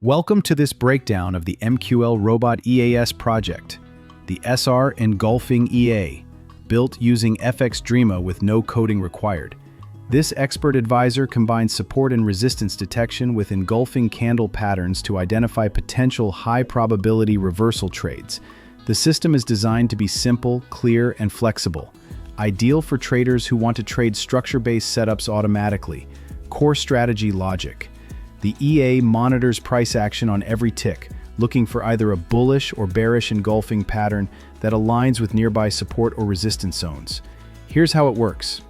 Welcome to this breakdown of the MQLrobot EAS project, the SR Engulfing EA, built using FXdreema with no coding required. This expert advisor combines support and resistance detection with engulfing candle patterns to identify potential high-probability reversal trades. The system is designed to be simple, clear, and flexible, ideal for traders who want to trade structure-based setups automatically. Core strategy logic. The EA monitors price action on every tick, looking for either a bullish or bearish engulfing pattern that aligns with nearby support or resistance zones. Here's how it works.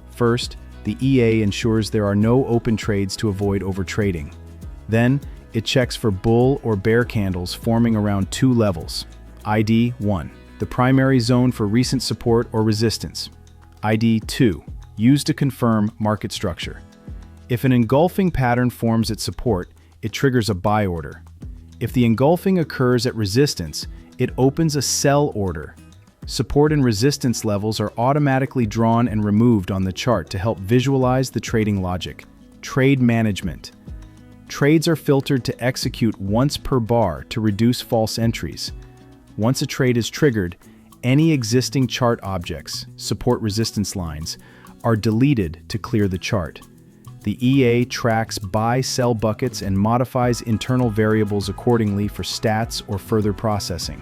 First, the EA ensures there are no open trades to avoid overtrading. Then, it checks for bull or bear candles forming around two levels. ID 1, the primary zone for recent support or resistance. ID 2, used to confirm market structure. If an engulfing pattern forms at support, it triggers a buy order. If the engulfing occurs at resistance, it opens a sell order. Support and resistance levels are automatically drawn and removed on the chart to help visualize the trading logic. Trade management. Trades are filtered to execute once per bar to reduce false entries. Once a trade is triggered, any existing chart objects, support resistance lines, are deleted to clear the chart. The EA tracks buy-sell buckets and modifies internal variables accordingly for stats or further processing.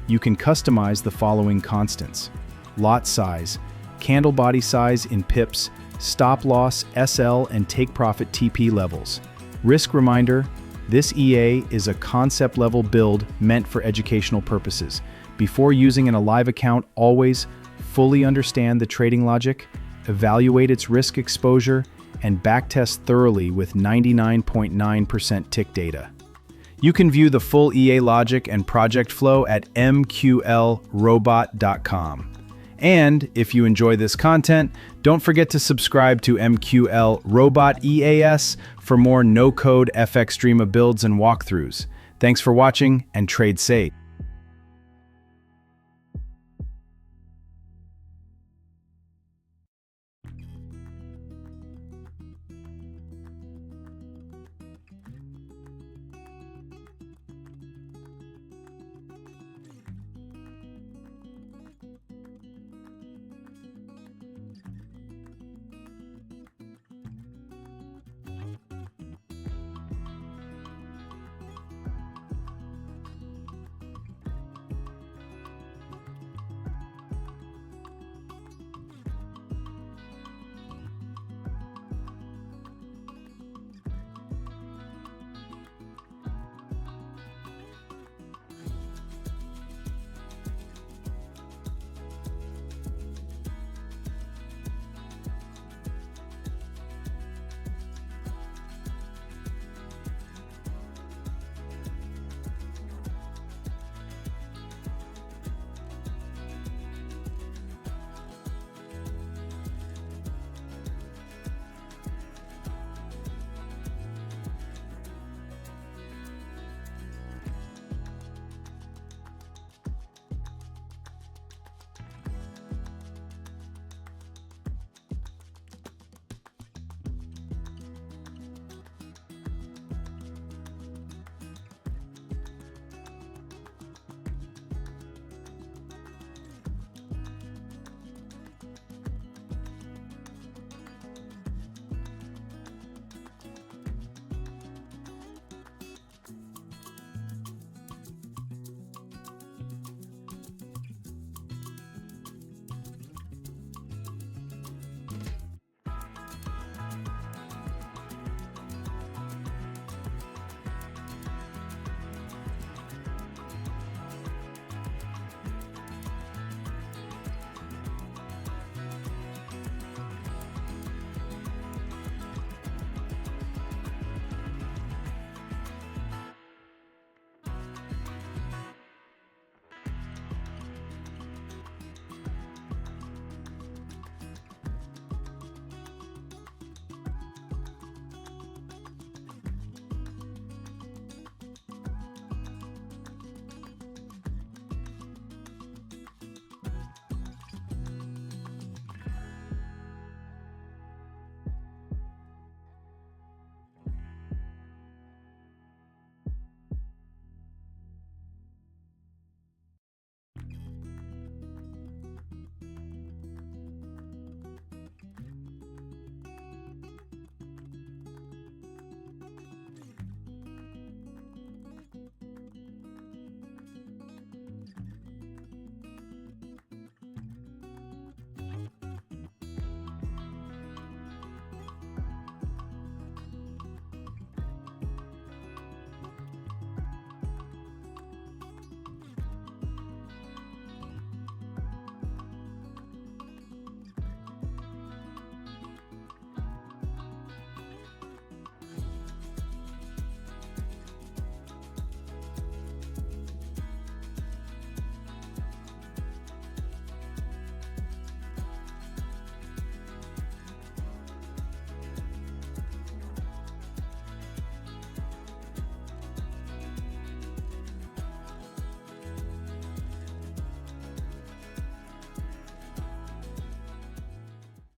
You can customize the following constants: lot size, candle body size in pips, stop loss, SL, and take profit TP levels. Risk reminder: this EA is a concept-level build meant for educational purposes. Before using in a live account, always fully understand the trading logic, evaluate its risk exposure, and backtest thoroughly with 99.9% tick data. You can view the full EA logic and project flow at MQLrobot.com. And if you enjoy this content, don't forget to subscribe to MqlrobotEAs for more no-code FXdreema builds and walkthroughs. Thanks for watching, and trade safe.